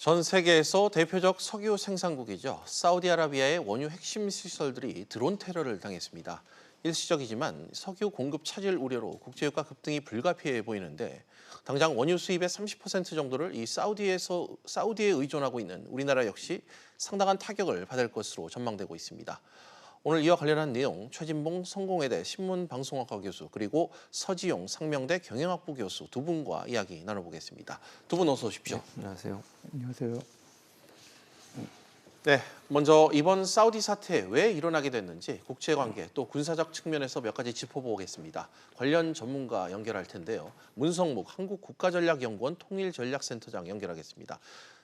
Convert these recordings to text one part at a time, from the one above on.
전 세계에서 대표적 석유 생산국이죠. 사우디아라비아의 원유 핵심 시설들이 드론 테러를 당했습니다. 일시적이지만 석유 공급 차질 우려로 국제유가 급등이 불가피해 보이는데 당장 원유 수입의 30% 정도를 이 사우디에 의존하고 있는 우리나라 역시 상당한 타격을 받을 것으로 전망되고 있습니다. 오늘 이와 관련한 내용 최진봉 성공회대 신문방송학과 교수 그리고 서지용 상명대 경영학부 교수 두 분과 이야기 나눠보겠습니다. 두 분 어서 오십시오. 네, 안녕하세요. 안녕하세요. 네, 먼저 이번 사우디 사태 왜 일어나게 됐는지 국제관계 또 군사적 측면에서 몇 가지 짚어보겠습니다. 관련 전문가 연결할 텐데요. 문성묵 한국국가전략연구원 통일전략센터장 연결하겠습니다.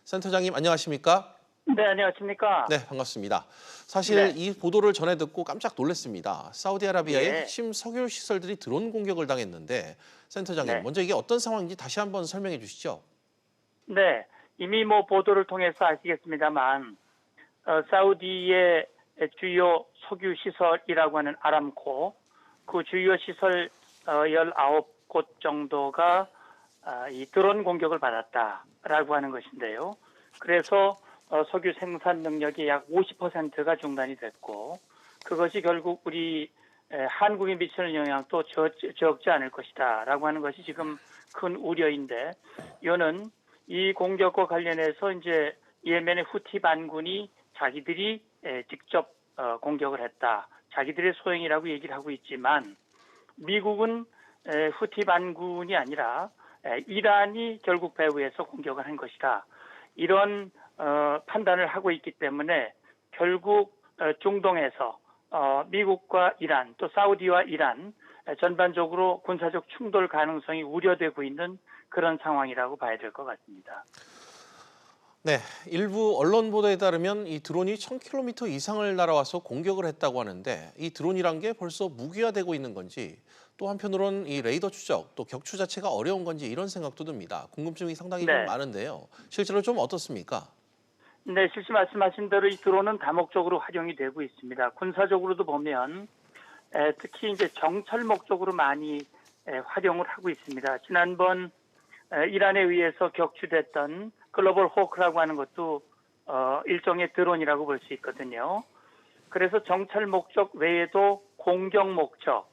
센터장님 안녕하십니까? 네, 안녕하십니까? 네, 반갑습니다. 사실 네. 이 보도를 전해 듣고 깜짝 놀랐습니다. 사우디아라비아의 예. 핵심 석유 시설들이 드론 공격을 당했는데 센터장님 네. 먼저 이게 어떤 상황인지 다시 한번 설명해 주시죠. 네, 이미 보도를 통해서 아시겠습니다만, 사우디의 주요 석유 시설이라고 하는 아람코, 그 주요 시설 19곳 정도가 이 드론 공격을 받았다라고 하는 것인데요. 그래서 석유 생산 능력의 약 50%가 중단이 됐고, 그것이 결국 우리 한국에 미치는 영향도 적지 않을 것이다라고 하는 것이 지금 큰 우려인데, 이거는 이 공격과 관련해서 이제 예멘의 후티 반군이 자기들이 직접 공격을 했다. 자기들의 소행이라고 얘기를 하고 있지만 미국은 후티 반군이 아니라 이란이 결국 배후에서 공격을 한 것이다. 이런 판단을 하고 있기 때문에 결국 중동에서 미국과 이란 또 사우디와 이란 전반적으로 군사적 충돌 가능성이 우려되고 있는 그런 상황이라고 봐야 될 것 같습니다. 네, 일부 언론 보도에 따르면 이 드론이 1000km 이상을 날아와서 공격을 했다고 하는데 이 드론이란 게 벌써 무기화되고 있는 건지 또 한편으로는 이 레이더 추적 또 격추 자체가 어려운 건지 이런 생각도 듭니다. 궁금증이 상당히 좀 네. 많은데요. 실제로 좀 어떻습니까? 네, 실시 말씀하신 대로 이 드론은 다목적으로 활용이 되고 있습니다. 군사적으로도 보면 특히 이제 정찰 목적으로 많이 활용을 하고 있습니다. 지난번 이란에 의해서 격추됐던 글로벌 호크라고 하는 것도 일종의 드론이라고 볼 수 있거든요. 그래서 정찰 목적 외에도 공격 목적,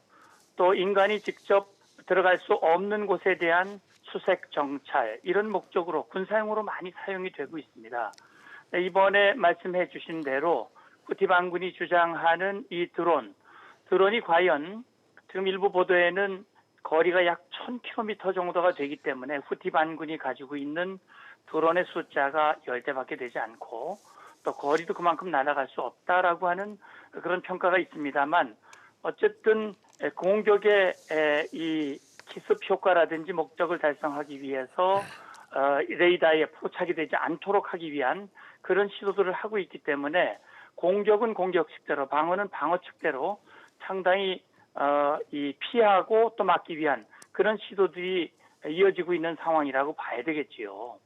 또 인간이 직접 들어갈 수 없는 곳에 대한 수색 정찰, 이런 목적으로 군사용으로 많이 사용이 되고 있습니다. 이번에 말씀해 주신 대로 후티 반군이 주장하는 이 드론이 과연 지금 일부 보도에는 거리가 약 1000km 정도가 되기 때문에 후티 반군이 가지고 있는 드론의 숫자가 10대밖에 되지 않고 또 거리도 그만큼 날아갈 수 없다라고 하는 그런 평가가 있습니다만 어쨌든 공격의 이 기습 효과라든지 목적을 달성하기 위해서 레이더에 포착이 되지 않도록 하기 위한 그런 시도들을 하고 있기 때문에 공격은 공격식대로 방어는 방어측대로 상당히 이 피하고 또 막기 위한 그런 시도들이 이어지고 있는 상황이라고 봐야 되겠지요.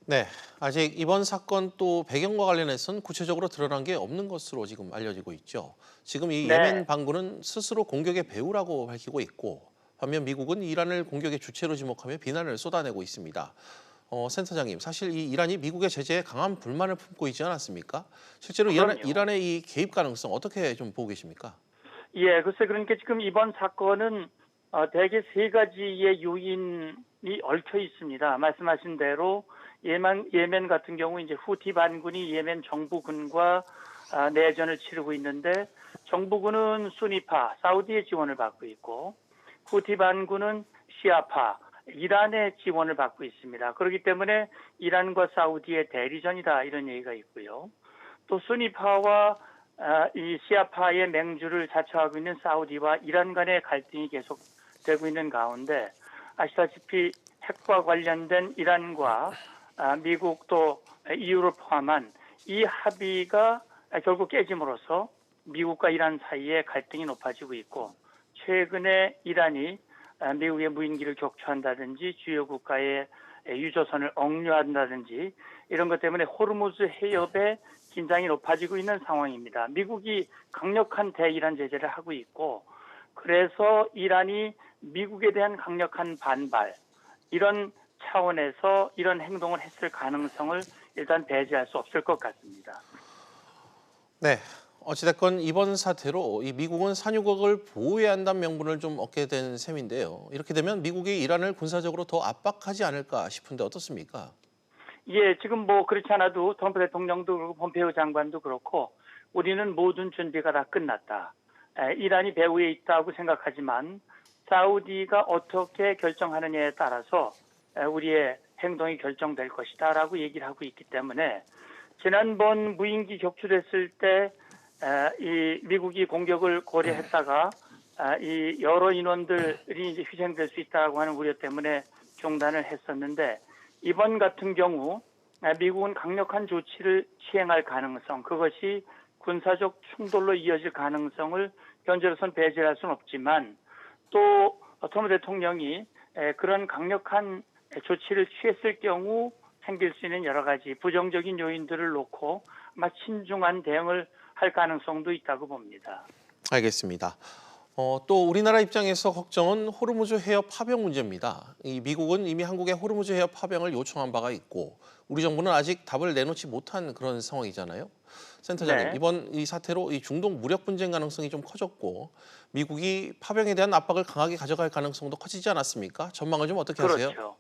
네, 아직 이번 사건 또 배경과 관련해서는 구체적으로 드러난 게 없는 것으로 지금 알려지고 있죠. 지금 이 네. 예멘 반군은 스스로 공격의 배후라고 밝히고 있고 반면 미국은 이란을 공격의 주체로 지목하며 비난을 쏟아내고 있습니다. 센터장님, 사실 이 이란이 미국의 제재에 강한 불만을 품고 있지 않았습니까? 실제로 그럼요. 이란의 이 개입 가능성 어떻게 좀 보고 계십니까? 예, 글쎄 그러니까 지금 이번 사건은 대개 세 가지의 요인이 얽혀 있습니다. 말씀하신 대로 예멘 같은 경우 이제 후티 반군이 예멘 정부군과 내전을 치르고 있는데 정부군은 수니파 사우디의 지원을 받고 있고 후티 반군은 시아파 이란의 지원을 받고 있습니다. 그렇기 때문에 이란과 사우디의 대리전이다 이런 얘기가 있고요. 또 수니파와 이 시아파의 맹주를 자처하고 있는 사우디와 이란 간의 갈등이 계속되고 있는 가운데 아시다시피 핵과 관련된 이란과 미국 또 EU를 포함한 이 합의가 결국 깨짐으로써 미국과 이란 사이에 갈등이 높아지고 있고 최근에 이란이 미국의 무인기를 격추한다든지 주요 국가의 유조선을 억류한다든지 이런 것 때문에 호르무즈 해협에 긴장이 높아지고 있는 상황입니다. 미국이 강력한 대이란 제재를 하고 있고 그래서 이란이 미국에 대한 강력한 반발 이런 차원에서 이런 행동을 했을 가능성을 일단 배제할 수 없을 것 같습니다. 네. 어찌됐건 이번 사태로 이 미국은 산유국을 보호해야 한다는 명분을 좀 얻게 된 셈인데요. 이렇게 되면 미국이 이란을 군사적으로 더 압박하지 않을까 싶은데 어떻습니까? 예, 지금 뭐 그렇지 않아도 트럼프 대통령도 그렇고 폼페이오 장관도 그렇고 우리는 모든 준비가 다 끝났다. 이란이 배후에 있다고 생각하지만 사우디가 어떻게 결정하느냐에 따라서 우리의 행동이 결정될 것이다라고 얘기를 하고 있기 때문에 지난번 무인기 격추됐을 때 이 미국이 공격을 고려했다가 이 여러 인원들이 이제 희생될 수 있다고 하는 우려 때문에 중단을 했었는데 이번 같은 경우 미국은 강력한 조치를 시행할 가능성, 그것이 군사적 충돌로 이어질 가능성을 현재로선 배제할 수는 없지만 또 트럼프 대통령이 그런 강력한 조치를 취했을 경우 생길 수 있는 여러 가지 부정적인 요인들을 놓고 아마 신중한 대응을 할 가능성도 있다고 봅니다. 알겠습니다. 또 우리나라 입장에서 걱정은 호르무즈 해협 파병 문제입니다. 이 미국은 이미 한국에 호르무즈 해협 파병을 요청한 바가 있고 우리 정부는 아직 답을 내놓지 못한 그런 상황이잖아요. 센터장님, 네. 이번 이 사태로 이 중동 무력 분쟁 가능성이 좀 커졌고 미국이 파병에 대한 압박을 강하게 가져갈 가능성도 커지지 않았습니까? 전망을 좀 어떻게 하세요? 그렇죠.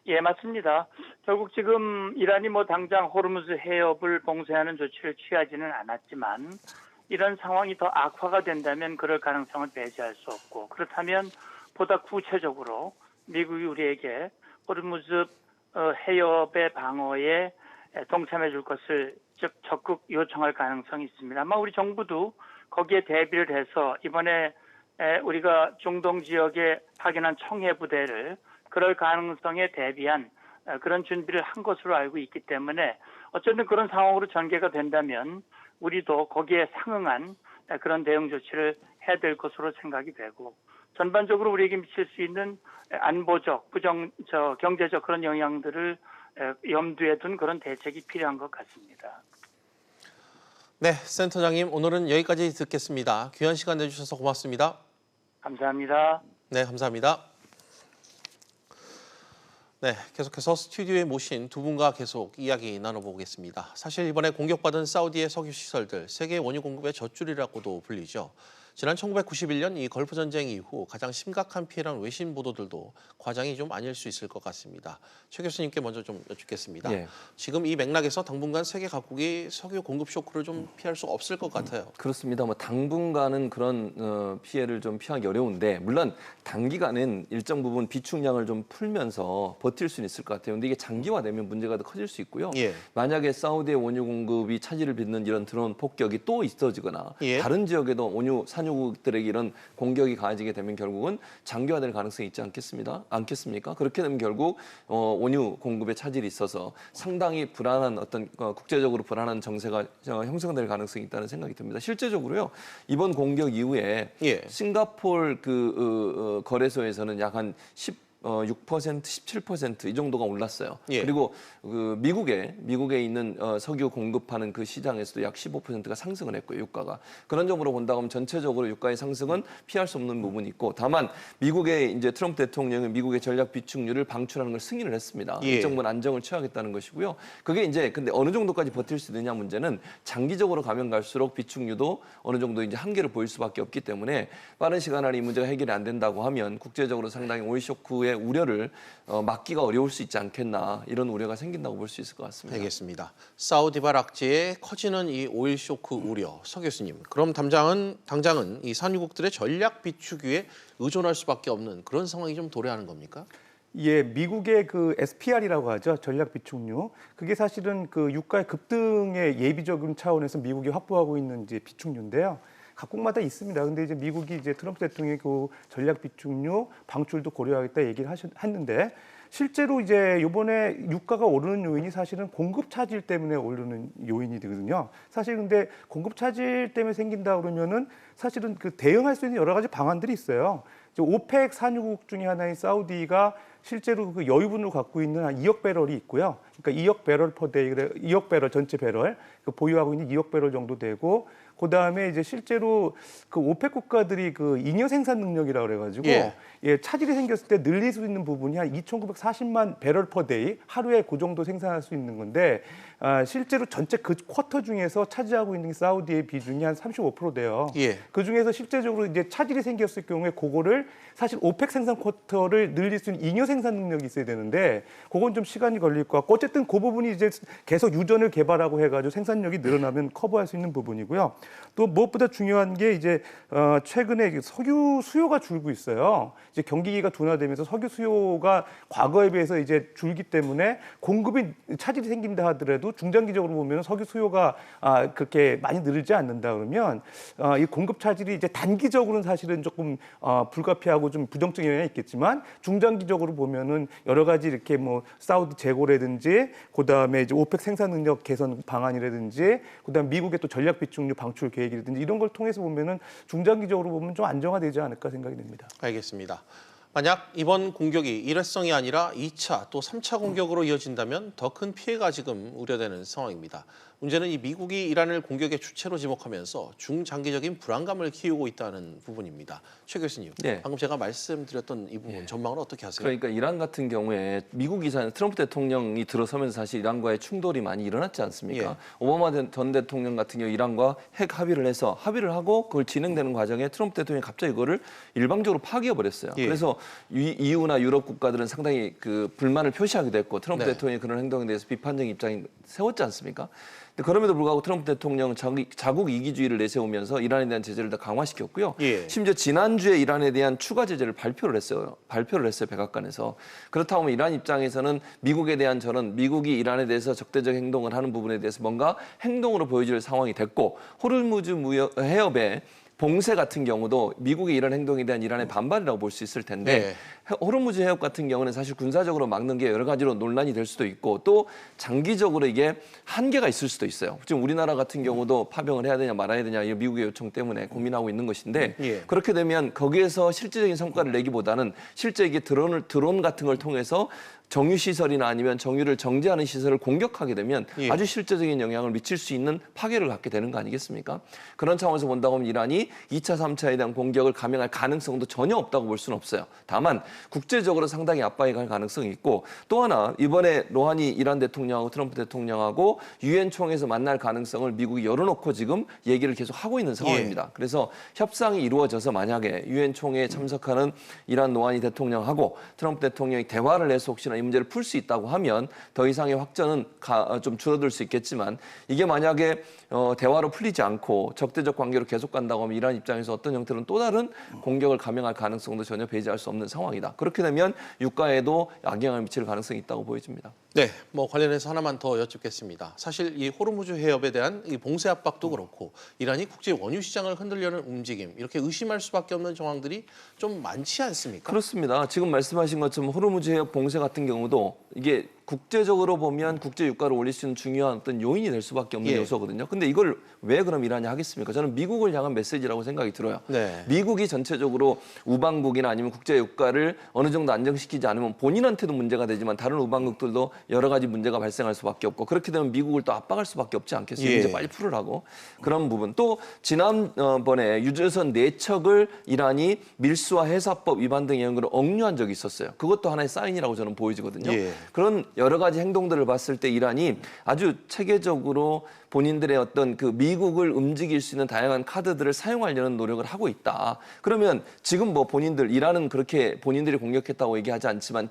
예, 맞습니다. 결국 지금 이란이 뭐 당장 호르무즈 해협을 봉쇄하는 조치를 취하지는 않았지만 이런 상황이 더 악화가 된다면 그럴 가능성을 배제할 수 없고 그렇다면 보다 구체적으로 미국이 우리에게 호르무즈 해협의 방어에 동참해 줄 것을 즉 적극 요청할 가능성이 있습니다. 아마 우리 정부도 거기에 대비를 해서 이번에 우리가 중동 지역에 파견한 청해 부대를 그럴 가능성에 대비한 그런 준비를 한 것으로 알고 있기 때문에 어쨌든 그런 상황으로 전개가 된다면 우리도 거기에 상응한 그런 대응 조치를 해야 될 것으로 생각이 되고 전반적으로 우리에게 미칠 수 있는 안보적, 경제적 그런 영향들을 염두에 둔 그런 대책이 필요한 것 같습니다. 네, 센터장님 오늘은 여기까지 듣겠습니다. 귀한 시간 내주셔서 고맙습니다. 감사합니다. 네, 감사합니다. 네, 계속해서 스튜디오에 모신 두 분과 계속 이야기 나눠보겠습니다. 사실 이번에 공격받은 사우디의 석유 시설들, 세계 원유 공급의 젖줄이라고도 불리죠. 지난 1991년 이 걸프 전쟁 이후 가장 심각한 피해란 외신 보도들도 과장이 좀 아닐 수 있을 것 같습니다. 최 교수님께 먼저 좀 여쭙겠습니다. 예. 지금 이 맥락에서 당분간 세계 각국이 석유 공급 쇼크를 좀 피할 수 없을 것 같아요. 그렇습니다. 뭐 당분간은 그런 피해를 좀 피하기 어려운데 물론 단기간은 일정 부분 비축량을 좀 풀면서 버틸 수는 있을 것 같아요. 근데 이게 장기화되면 문제가 더 커질 수 있고요. 예. 만약에 사우디의 원유 공급이 차질을 빚는 이런 드론 폭격이 또 있어지거나 예. 다른 지역에도 원유 산유국들에게 이런 공격이 가해지게 되면 결국은 장기화될 가능성이 있지 않겠습니까? 그렇게 되면 결국 원유 공급에 차질이 있어서 상당히 불안한 어떤 국제적으로 불안한 정세가 형성될 가능성이 있다는 생각이 듭니다. 실제적으로요 이번 공격 이후에 예. 싱가포르 거래소에서는 약 한 6%, 17% 이 정도가 올랐어요. 예. 그리고 미국에 있는 석유 공급하는 그 시장에서도 약 15%가 상승을 했고요, 유가가. 그런 점으로 본다고 하면 전체적으로 유가의 상승은 피할 수 없는 부분이 있고, 다만 미국의 이제 트럼프 대통령은 미국의 전략 비축률을 방출하는 걸 승인을 했습니다. 예. 일정 부분 안정을 취하겠다는 것이고요. 그게 이제 근데 어느 정도까지 버틸 수 있느냐 문제는 장기적으로 가면 갈수록 비축률도 어느 정도 이제 한계를 보일 수밖에 없기 때문에 빠른 시간 안에 이 문제가 해결이 안 된다고 하면 국제적으로 상당히 오일 쇼크의 우려를 막기가 어려울 수 있지 않겠나 이런 우려가 생긴다고 볼 수 있을 것 같습니다. 알겠습니다. 사우디발 악재에 커지는 이 오일 쇼크 우려, 서 교수님. 그럼 당장은 이 산유국들의 전략 비축유에 의존할 수밖에 없는 그런 상황이 좀 도래하는 겁니까? 예, 미국의 그 SPR이라고 하죠. 전략 비축유. 그게 사실은 그 유가의 급등의 예비적인 차원에서 미국이 확보하고 있는 이제 비축유인데요. 각국마다 있습니다. 근데 이제 미국이 이제 트럼프 대통령이 그 전략 비축유 방출도 고려하겠다 얘기를 했는데 실제로 이제 이번에 유가가 오르는 요인이 사실은 공급 차질 때문에 오르는 요인이 되거든요. 사실 근데 공급 차질 때문에 생긴다 그러면은 사실은 그 대응할 수 있는 여러 가지 방안들이 있어요. 오펙 산유국 중에 하나인 사우디가 실제로 그 여유분을 갖고 있는 한 2억 배럴이 있고요. 그러니까 2억 배럴 퍼 데이, 2억 배럴 전체 배럴 보유하고 있는 2억 배럴 정도 되고, 그 다음에 이제 실제로 그 오펙 국가들이 그 잉여 생산 능력이라고 그래가지고 차질이 생겼을 때 늘릴 수 있는 부분이 한 2,940만 배럴 퍼 데이 하루에 그 정도 생산할 수 있는 건데, 실제로 전체 그 쿼터 중에서 차지하고 있는 게 사우디의 비중이 한 35% 돼요. 그 중에서 실제적으로 이제 차질이 생겼을 경우에 그거를 사실 오펙 생산 쿼터를 늘릴 수 있는 잉여 생산 능력이 있어야 되는데, 그건 좀 시간이 걸릴 것 같고, 어쨌든 그 부분이 이제 계속 유전을 개발하고 해가지고 생산력이 늘어나면 커버할 수 있는 부분이고요. 또 무엇보다 중요한 게 이제 최근에 석유 수요가 줄고 있어요. 이제 경기가 둔화되면서 석유 수요가 과거에 비해서 이제 줄기 때문에 공급이 차질이 생긴다 하더라도 중장기적으로 보면 석유 수요가 그렇게 많이 늘지 않는다 그러면 이 공급 차질이 이제 단기적으로는 사실은 조금 불가피하고 좀 부정적인 영향이 있겠지만, 중장기적으로 보면은 여러 가지 이렇게 뭐 사우디 재고라든지, 그다음에 이제 오펙 생산 능력 개선 방안이라든지, 그다음 미국의 또 전략 비축유 방출 계획이라든지 이런 걸 통해서 보면은 중장기적으로 보면 좀 안정화되지 않을까 생각이 됩니다. 알겠습니다. 만약 이번 공격이 일회성이 아니라 2차 또 3차 공격으로 이어진다면 더 큰 피해가 지금 우려되는 상황입니다. 문제는 이 미국이 이란을 공격의 주체로 지목하면서 중장기적인 불안감을 키우고 있다는 부분입니다. 최 교수님, 방금 제가 말씀드렸던 이 부분 전망을 어떻게 하세요? 그러니까 이란 같은 경우에 미국 이사는 트럼프 대통령이 들어서면서 사실 이란과의 충돌이 많이 일어났지 않습니까? 오바마 전 대통령 같은 경우 이란과 핵 합의를 해서 합의를 하고 그걸 진행되는 과정에 트럼프 대통령이 갑자기 그거를 일방적으로 파기해버렸어요. 그래서 EU나 유럽 국가들은 상당히 그 불만을 표시하게 됐고, 트럼프 대통령의 그런 행동에 대해서 비판적인 입장을 세웠지 않습니까? 근데 그럼에도 불구하고 트럼프 대통령은 자국 이기주의를 내세우면서 이란에 대한 제재를 더 강화시켰고요. 심지어 지난주에 이란에 대한 추가 제재를 발표를 했어요, 백악관에서. 그렇다고 하면 이란 입장에서는 미국에 대한 미국이 이란에 대해서 적대적 행동을 하는 부분에 대해서 뭔가 행동으로 보여줄 상황이 됐고, 호르무즈 해협에 봉쇄 같은 경우도 미국의 이런 행동에 대한 이란의 반발이라고 볼 수 있을 텐데, 호르무즈 해협 같은 경우는 사실 군사적으로 막는 게 여러 가지로 논란이 될 수도 있고, 또 장기적으로 이게 한계가 있을 수도 있어요. 지금 우리나라 같은 경우도 파병을 해야 되냐 말아야 되냐, 이 미국의 요청 때문에 고민하고 있는 것인데, 그렇게 되면 거기에서 실질적인 성과를 내기보다는 실제 이게 드론 같은 걸 통해서 정유 시설이나 아니면 정유를 정제하는 시설을 공격하게 되면 아주 실질적인 영향을 미칠 수 있는 파괴를 갖게 되는 거 아니겠습니까? 그런 차원에서 본다고 하면 이란이 2차, 3차에 대한 공격을 감행할 가능성도 전혀 없다고 볼 수는 없어요. 다만 국제적으로 상당히 압박이 갈 가능성이 있고, 또 하나 이번에 로하니 이란 대통령하고 트럼프 대통령하고 유엔 총회에서 만날 가능성을 미국이 열어놓고 지금 얘기를 계속 하고 있는 상황입니다. 그래서 협상이 이루어져서 만약에 유엔 총회에 참석하는 이란 로하니 대통령하고 트럼프 대통령이 대화를 해서 혹시나 이 문제를 풀 수 있다고 하면 더 이상의 확전은 좀 줄어들 수 있겠지만, 이게 만약에 대화로 풀리지 않고 적대적 관계로 계속 간다고 하면 이란 입장에서 어떤 형태로는 또 다른 공격을 감행할 가능성도 전혀 배제할 수 없는 상황이다. 그렇게 되면 유가에도 악영향을 미칠 가능성이 있다고 보여집니다. 네, 뭐 관련해서 하나만 더 여쭙겠습니다. 사실 이 호르무즈 해협에 대한 이 봉쇄 압박도 그렇고, 이란이 국제 원유 시장을 흔들려는 움직임, 이렇게 의심할 수밖에 없는 정황들이 좀 많지 않습니까? 그렇습니다. 지금 말씀하신 것처럼 호르무즈 해협 봉쇄 같은 경우도 이게 국제적으로 보면 국제 유가를 올릴 수 있는 중요한 어떤 요인이 될 수밖에 없는 요소거든요. 근데 이걸 왜 그럼 이란이 하겠습니까? 저는 미국을 향한 메시지라고 생각이 들어요. 미국이 전체적으로 우방국이나 아니면 국제 유가를 어느 정도 안정시키지 않으면 본인한테도 문제가 되지만 다른 우방국들도 여러 가지 문제가 발생할 수밖에 없고, 그렇게 되면 미국을 또 압박할 수밖에 없지 않겠어요? 이제 빨리 풀으라고. 그런 부분. 또 지난번에 유조선 4척을 이란이 밀수와 해사법 위반 등 이런 걸 억류한 적이 있었어요. 그것도 하나의 사인이라고 저는 보여지거든요. 그런 여러 가지 행동들을 봤을 때 이란이 아주 체계적으로 본인들의 어떤 그 미국을 움직일 수 있는 다양한 카드들을 사용하려는 노력을 하고 있다. 그러면 지금 뭐 이란은 그렇게 본인들이 공격했다고 얘기하지 않지만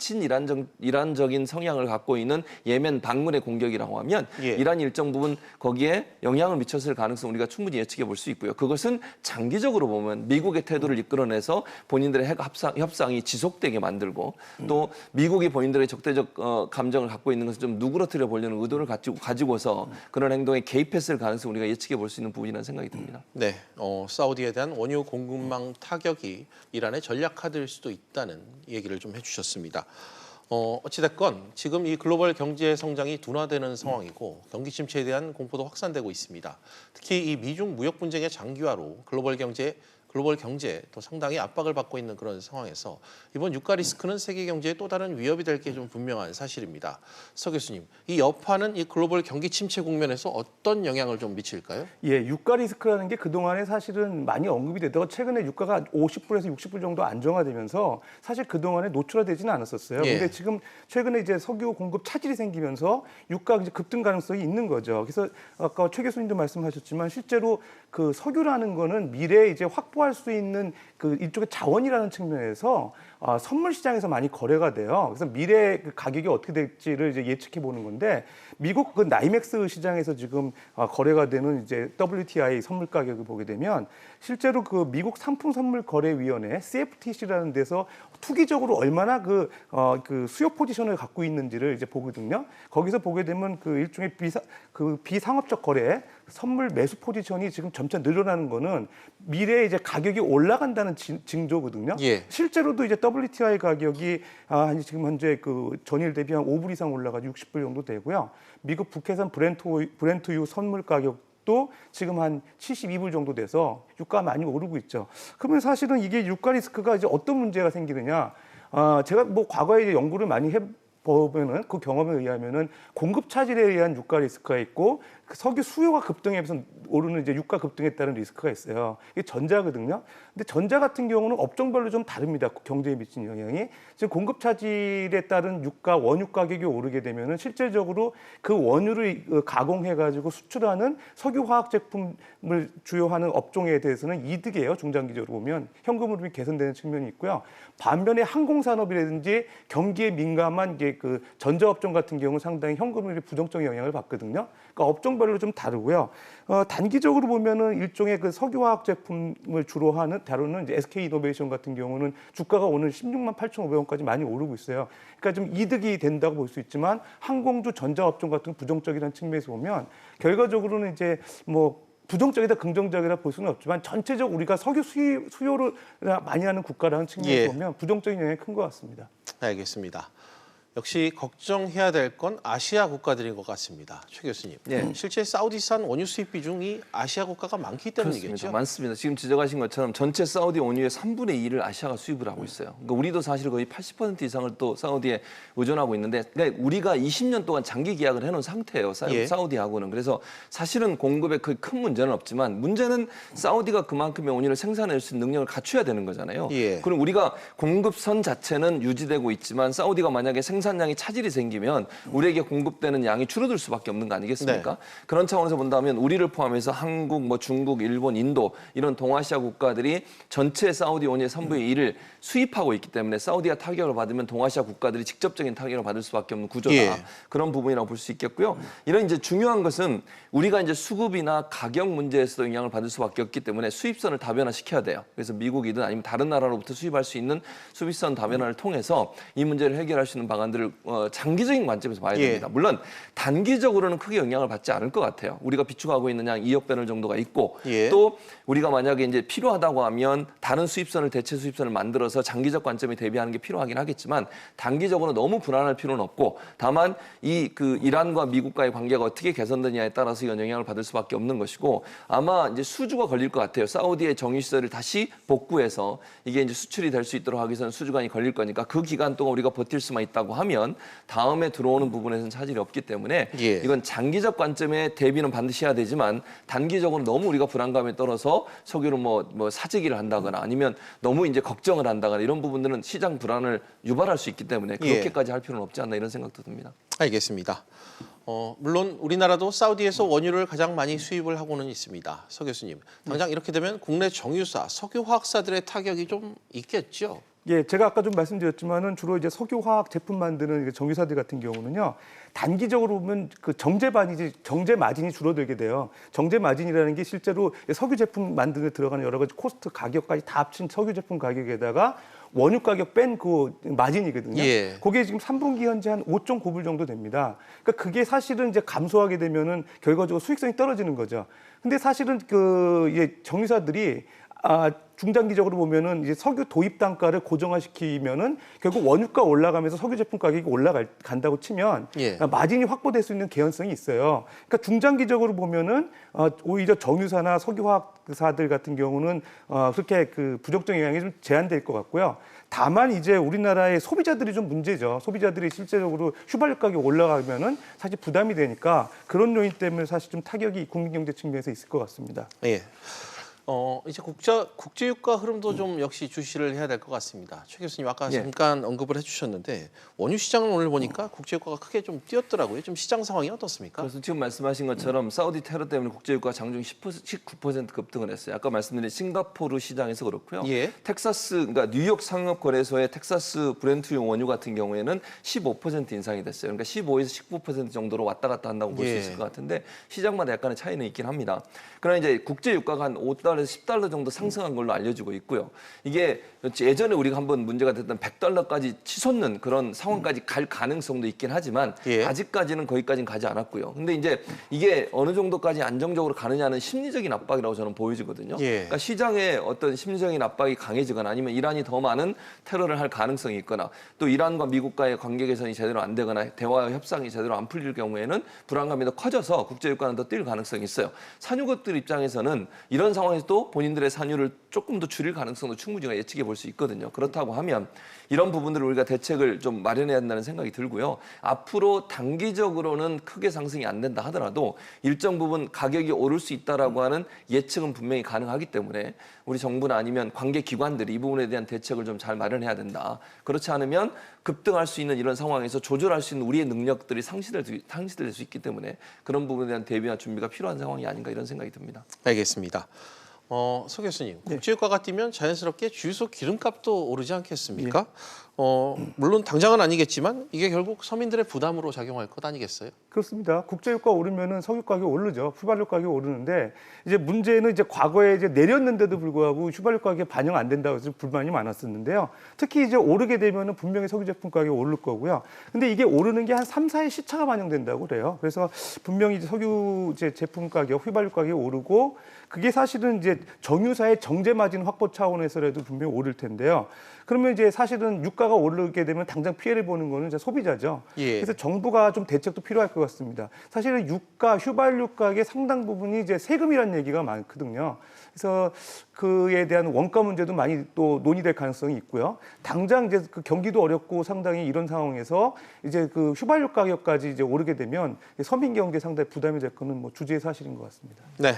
이란적인 성향을 갖고 있는 예멘 방문의 공격이라고 하면 이란이 일정 부분 거기에 영향을 미쳤을 가능성 우리가 충분히 예측해 볼 수 있고요. 그것은 장기적으로 보면 미국의 태도를 이끌어내서 본인들의 핵 협상이 지속되게 만들고, 또 미국이 본인들의 적대적 감정을 갖고 있는 것을 좀 누그러뜨려 보려는 의도를 가지고서 그런 행동에 개입했을 가능성 우리가 예측해 볼 수 있는 부분이라는 생각이 듭니다. 네, 사우디에 대한 원유 공급망 타격이 이란의 전략 카드일 수도 있다는 얘기를 좀 해주셨습니다. 어찌됐건 지금 이 글로벌 경제 성장이 둔화되는 상황이고, 경기 침체에 대한 공포도 확산되고 있습니다. 특히 이 미중 무역 분쟁의 장기화로 글로벌 경제에 글로벌 경제에 또 상당히 압박을 받고 있는 그런 상황에서 이번 유가 리스크는 세계 경제에 또 다른 위협이 될 게 좀 분명한 사실입니다. 서 교수님, 이 여파는 이 글로벌 경기 침체 국면에서 어떤 영향을 좀 미칠까요? 예, 유가 리스크라는 게 그동안에 사실은 많이 언급이 되다가 최근에 유가가 50불에서 60불 정도 안정화되면서 사실 그동안에 노출화되지는 않았었어요. 예. 근데 지금 최근에 이제 석유 공급 차질이 생기면서 유가가 이제 급등 가능성이 있는 거죠. 그래서 아까 최 교수님도 말씀하셨지만 실제로 그 석유라는 거는 미래에 이제 확보할 수 있는 그 일종의 자원이라는 측면에서 선물 시장에서 많이 거래가 돼요. 그래서 미래 그 가격이 어떻게 될지를 이제 예측해 보는 건데 미국 그 나이맥스 시장에서 지금 거래가 되는 이제 WTI 선물 가격을 보게 되면 실제로 그 미국 상품 선물 거래위원회 CFTC라는 데서 투기적으로 얼마나 그 수요 포지션을 갖고 있는지를 이제 보거든요. 거기서 보게 되면 그 일종의 비상업적 거래 선물 매수 포지션이 지금 점차 늘어나는 거는 미래에 이제 가격이 올라간다는 징조거든요. 예. 실제로도 이제 WTI 가격이 지금 현재 그 전일 대비 한 5불 이상 올라가 60불 정도 되고요. 미국 북해산 브렌트유 선물 가격도 지금 한 72불 정도 돼서 유가가 많이 오르고 있죠. 그러면 사실은 이게 유가 리스크가 이제 어떤 문제가 생기느냐? 제가 뭐 과거에 이제 연구를 많이 보면은 그 경험에 의하면은 공급 차질에 의한 유가 리스크가 있고 그 석유 수요가 급등해서 오르는 이제 유가 급등에 따른 리스크가 있어요. 이게 전자거든요. 근데 전자 같은 경우는 업종별로 좀 다릅니다. 경제에 미치는 영향이. 지금 공급 차질에 따른 원유 가격이 오르게 되면은 실질적으로 그 원유를 가공해 가지고 수출하는 석유 화학 제품을 주요하는 업종에 대해서는 이득이에요. 중장기적으로 보면 현금 흐름이 개선되는 측면이 있고요. 반면에 항공산업이라든지 경기에 민감한 게 그 전자업종 같은 경우는 상당히 현금 흐름이 부정적인 영향을 받거든요. 그러니까 업종별로 좀 다르고요. 단기적으로 보면은 일종의 그 석유화학 제품을 주로 다루는 이제 SK 이노베이션 같은 경우는 주가가 오늘 16만 8,500원까지 많이 오르고 있어요. 그러니까 좀 이득이 된다고 볼 수 있지만 항공주 전자업종 같은 부정적이라는 측면에서 보면 결과적으로는 이제 뭐 부정적이다 긍정적이다 볼 수는 없지만 전체적 우리가 석유 수요를 많이 하는 국가라는 측면에서 예. 보면 부정적인 영향이 큰 것 같습니다. 알겠습니다. 역시 걱정해야 될 건 아시아 국가들인 것 같습니다. 최 교수님, 예. 실제 사우디산 원유 수입 비중이 아시아 국가가 많기 때문이겠죠? 그렇습니다. 많습니다. 지금 지적하신 것처럼 전체 사우디 원유의 3분의 2를 아시아가 수입을 하고 있어요. 그러니까 우리도 사실 거의 80% 이상을 또 사우디에 의존하고 있는데, 그러니까 우리가 20년 동안 장기 계약을 해놓은 상태예요. 예. 사우디하고는. 그래서 사실은 공급에 큰 문제는 없지만 문제는 사우디가 그만큼의 원유를 생산할 수 있는 능력을 갖춰야 되는 거잖아요. 예. 그럼 우리가 공급선 자체는 유지되고 있지만 사우디가 만약에 생산량이 차질이 생기면 우리에게 공급되는 양이 줄어들 수밖에 없는 거 아니겠습니까? 네. 그런 차원에서 본다면 우리를 포함해서 한국, 뭐 중국, 일본, 인도 이런 동아시아 국가들이 전체 사우디 원유의 3분의 1을 수입하고 있기 때문에 사우디가 타격을 받으면 동아시아 국가들이 직접적인 타격을 받을 수밖에 없는 구조다. 예. 그런 부분이라고 볼 수 있겠고요. 이런 이제 중요한 것은 우리가 이제 수급이나 가격 문제에서도 영향을 받을 수밖에 없기 때문에 수입선을 다변화시켜야 돼요. 그래서 미국이든 아니면 다른 나라로부터 수입할 수 있는 수입선 다변화를 통해서 이 문제를 해결할 수 있는 방안들을 장기적인 관점에서 봐야 됩니다. 예. 물론 단기적으로는 크게 영향을 받지 않을 것 같아요. 우리가 비축하고 있는 양 2억 배럴 정도가 있고 예. 또 우리가 만약에 이제 필요하다고 하면 다른 수입선을 대체 수입선을 만들어서 장기적 관점에 대비하는 게 필요하긴 하겠지만 단기적으로 너무 불안할 필요는 없고 다만 그 이란과 미국과의 관계가 어떻게 개선되냐에 따라서 이건 영향을 받을 수밖에 없는 것이고 아마 이제 수주가 걸릴 것 같아요. 사우디의 정유 시설을 다시 복구해서 이게 이제 수출이 될 수 있도록 하기 위해서는 수주간이 걸릴 거니까 그 기간 동안 우리가 버틸 수만 있다고 하면 다음에 들어오는 부분에서는 차질이 없기 때문에 예. 이건 장기적 관점의 대비는 반드시 해야 되지만 단기적으로 너무 우리가 불안감에 떨어서 석유를 뭐 사재기를 한다거나 아니면 너무 이제 걱정을 한다거나 이런 부분들은 시장 불안을 유발할 수 있기 때문에 그렇게까지 할 필요는 없지 않나 이런 생각도 듭니다. 알겠습니다. 물론 우리나라도 사우디에서 원유를 가장 많이 수입을 하고는 있습니다. 서 교수님, 당장 이렇게 되면 국내 정유사, 석유화학사들의 타격이 좀 있겠죠? 예, 제가 아까 좀 말씀드렸지만은 주로 이제 석유화학 제품 만드는 정유사들 같은 경우는요. 단기적으로 보면 그 정제 마진이 줄어들게 돼요. 정제 마진이라는 게 실제로 석유 제품 만드는 데 들어가는 여러 가지 코스트 가격까지 다 합친 석유 제품 가격에다가 원유 가격 뺀 그 마진이거든요. 예. 그게 지금 3분기 현재 한 5.9불 정도 됩니다. 그러니까 그게 사실은 이제 감소하게 되면은 결과적으로 수익성이 떨어지는 거죠. 근데 사실은 정유사들이 중장기적으로 보면은 이제 석유 도입 단가를 고정화시키면은 결국 원유가 올라가면서 석유 제품 가격이 올라간다고 치면 예. 마진이 확보될 수 있는 개연성이 있어요. 그러니까 중장기적으로 보면은 오히려 정유사나 석유화학사들 같은 경우는 그렇게 그 부정적 영향이 좀 제한될 것 같고요. 다만 이제 우리나라의 소비자들이 좀 문제죠. 소비자들이 실제적으로 휘발유 가격이 올라가면은 사실 부담이 되니까 그런 요인 때문에 사실 좀 타격이 국민 경제 측면에서 있을 것 같습니다. 예. 이제 국제유가 흐름도 좀 역시 주시를 해야 될 것 같습니다. 최 교수님 아까 예. 잠깐 언급을 해주셨는데 원유 시장은 오늘 보니까 국제유가가 크게 좀 뛰었더라고요. 좀 시장 상황이 어떻습니까? 그래서 지금 말씀하신 것처럼 사우디 테러 때문에 국제유가가 장중 19% 급등을 했어요. 아까 말씀드린 싱가포르 시장에서 그렇고요. 예. 텍사스, 그러니까 뉴욕 상업거래소의 텍사스 브렌트유 원유 같은 경우에는 15% 인상이 됐어요. 그러니까 15에서 19% 정도로 왔다 갔다 한다고 볼 수 예. 있을 것 같은데 시장마다 약간의 차이는 있긴 합니다. 그러나 이제 국제유가가 한 5달러에서 10달러 정도 상승한 걸로 알려지고 있고요. 이게 예전에 우리가 한번 문제가 됐던 100달러까지 치솟는 그런 상황까지 갈 가능성도 있긴 하지만 예. 아직까지는 거기까지는 가지 않았고요. 근데 이제 이게 어느 정도까지 안정적으로 가느냐는 심리적인 압박이라고 저는 보여지거든요. 예. 그러니까 시장의 어떤 심리적인 압박이 강해지거나 아니면 이란이 더 많은 테러를 할 가능성이 있거나 또 이란과 미국과의 관계 개선이 제대로 안 되거나 대화 협상이 제대로 안 풀릴 경우에는 불안감이 더 커져서 국제유가는 더 뛸 가능성이 있어요. 산유국들 입장에서는 이런 상황에서도 본인들의 산유를 조금 더 줄일 가능성도 충분히 예측해 볼 수 있거든요. 그렇다고 하면 이런 부분들을 우리가 대책을 좀 마련해야 한다는 생각이 들고요. 앞으로 단기적으로는 크게 상승이 안 된다 하더라도 일정 부분 가격이 오를 수 있다라고 하는 예측은 분명히 가능하기 때문에 우리 정부나 아니면 관계 기관들이 이 부분에 대한 대책을 좀 잘 마련해야 된다. 그렇지 않으면 급등할 수 있는 이런 상황에서 조절할 수 있는 우리의 능력들이 상실될 수 있기 때문에 그런 부분에 대한 대비와 준비가 필요한 상황이 아닌가 이런 생각이 듭니다. 알겠습니다. 서 교수님, 국제유가가 뛰면 자연스럽게 주유소 기름값도 오르지 않겠습니까? 물론 당장은 아니겠지만 이게 결국 서민들의 부담으로 작용할 것 아니겠어요? 그렇습니다. 국제유가 오르면은 석유 가격이 오르죠. 휘발유 가격이 오르는데 이제 문제는 이제 과거에 이제 내렸는데도 불구하고 휘발유 가격이 반영 안 된다고 해서 불만이 많았었는데요. 특히 이제 오르게 되면은 분명히 석유 제품 가격이 오를 거고요. 근데 이게 오르는 게 한 3, 4일 시차가 반영된다고 그래요. 그래서 분명히 이제 석유 제품 가격, 휘발유 가격이 오르고 그게 사실은 이제 정유사의 정제 마진 확보 차원에서라도 분명히 오를 텐데요. 그러면 이제 사실은 유가가 오르게 되면 당장 피해를 보는 거는 이제 소비자죠. 예. 그래서 정부가 좀 대책도 필요할 것 같습니다. 사실은 유가, 휘발유 가격의 상당 부분이 이제 세금이라는 얘기가 많거든요. 그래서 그에 대한 원가 문제도 많이 또 논의될 가능성이 있고요. 당장 이제 그 경기도 어렵고 상당히 이런 상황에서 이제 그 휘발유 가격까지 이제 오르게 되면 서민 경제에 상당히 부담이 될 거는 뭐 주제의 사실인 것 같습니다. 네.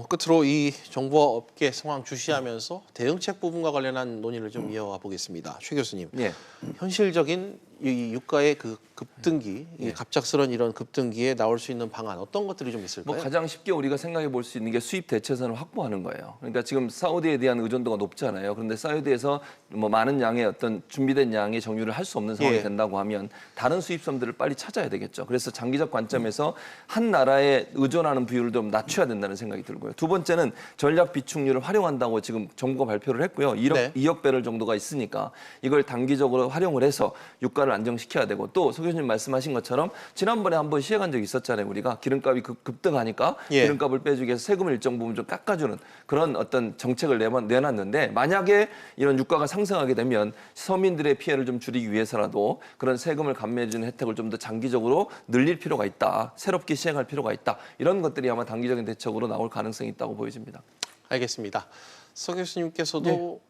끝으로 이 정보업계 상황 주시하면서 대응책 부분과 관련한 논의를 좀 이어가 보겠습니다. 최 교수님, 예. 현실적인 이 유가의 그 급등기, 이 갑작스런 이런 급등기에 나올 수 있는 방안 어떤 것들이 좀 있을까요? 뭐 가장 쉽게 우리가 생각해 볼 수 있는 게 수입 대체선을 확보하는 거예요. 그러니까 지금 사우디에 대한 의존도가 높잖아요. 그런데 사우디에서 뭐 많은 양의 어떤 준비된 양의 정유를 할 수 없는 상황이 예. 된다고 하면 다른 수입선들을 빨리 찾아야 되겠죠. 그래서 장기적 관점에서 한 나라에 의존하는 비율을 좀 낮춰야 된다는 생각이 들고요. 두 번째는 전략 비축유를 활용한다고 지금 정부가 발표를 했고요. 2억 배럴 정도가 있으니까 이걸 단기적으로 활용을 해서 유가를 안정시켜야 되고 또 서 교수님 말씀하신 것처럼 지난번에 한번 시행한 적이 있었잖아요. 우리가 기름값이 급등하니까 예. 기름값을 빼주기 위해서 세금을 일정 부분 좀 깎아주는 그런 어떤 정책을 내놨는데 만약에 이런 유가가 상승하게 되면 서민들의 피해를 좀 줄이기 위해서라도 그런 세금을 감면해주는 혜택을 좀 더 장기적으로 늘릴 필요가 있다. 새롭게 시행할 필요가 있다. 이런 것들이 아마 단기적인 대책으로 나올 가능성이 있다고 보여집니다. 알겠습니다. 서 교수님께서도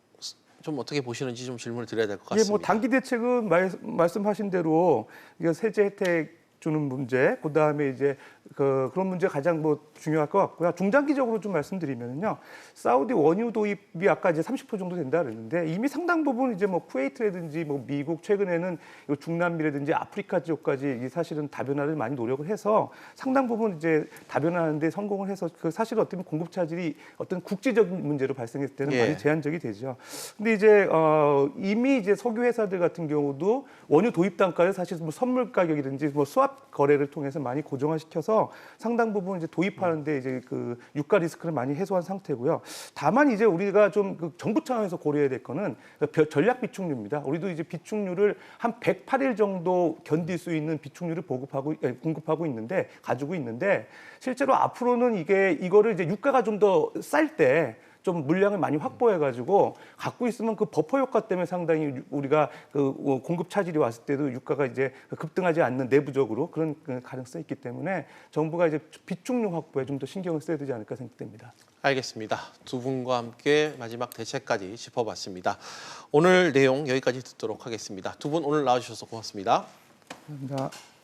좀 어떻게 보시는지 좀 질문을 드려야 될 것 예, 같습니다. 뭐 단기 대책은 말씀하신 대로 이거 세제 혜택 주는 문제, 그 다음에 이제 그런 문제 가장 뭐 중요할 것 같고요. 중장기적으로 좀 말씀드리면요, 사우디 원유 도입이 아까 이제 30% 정도 된다 그랬는데 이미 상당 부분 이제 뭐 쿠웨이트라든지 뭐 미국 최근에는 중남미라든지 아프리카 지역까지 사실은 다변화를 많이 노력을 해서 상당 부분 이제 다변화하는데 성공을 해서 그 사실 어떻게 보면 공급 차질이 어떤 국제적인 문제로 발생했을 때는 예. 많이 제한적이 되죠. 근데 이제 이미 이제 석유 회사들 같은 경우도 원유 도입 단가를 사실 뭐 선물 가격이든지 뭐 수합 거래를 통해서 많이 고정화시켜서 상당 부분 이제 도입하는데 이제 그 유가 리스크를 많이 해소한 상태고요. 다만 이제 우리가 좀 그 정부 차원에서 고려해야 될 거는 전략 비축유입니다. 우리도 이제 비축유를 한 108일 정도 견딜 수 있는 비축유를 공급하고 있는데 가지고 있는데 실제로 앞으로는 이거를 이제 유가가 좀 더 쌀 때 좀 물량을 많이 확보해가지고 갖고 있으면 그 버퍼 효과 때문에 상당히 우리가 그 공급 차질이 왔을 때도 유가가 이제 급등하지 않는 내부적으로 그런 가능성이 있기 때문에 정부가 이제 비축류 확보에 좀 더 신경을 써야 되지 않을까 생각됩니다. 알겠습니다. 두 분과 함께 마지막 대책까지 짚어봤습니다. 오늘 내용 여기까지 듣도록 하겠습니다. 두 분 오늘 나와주셔서 고맙습니다. 감사합니다.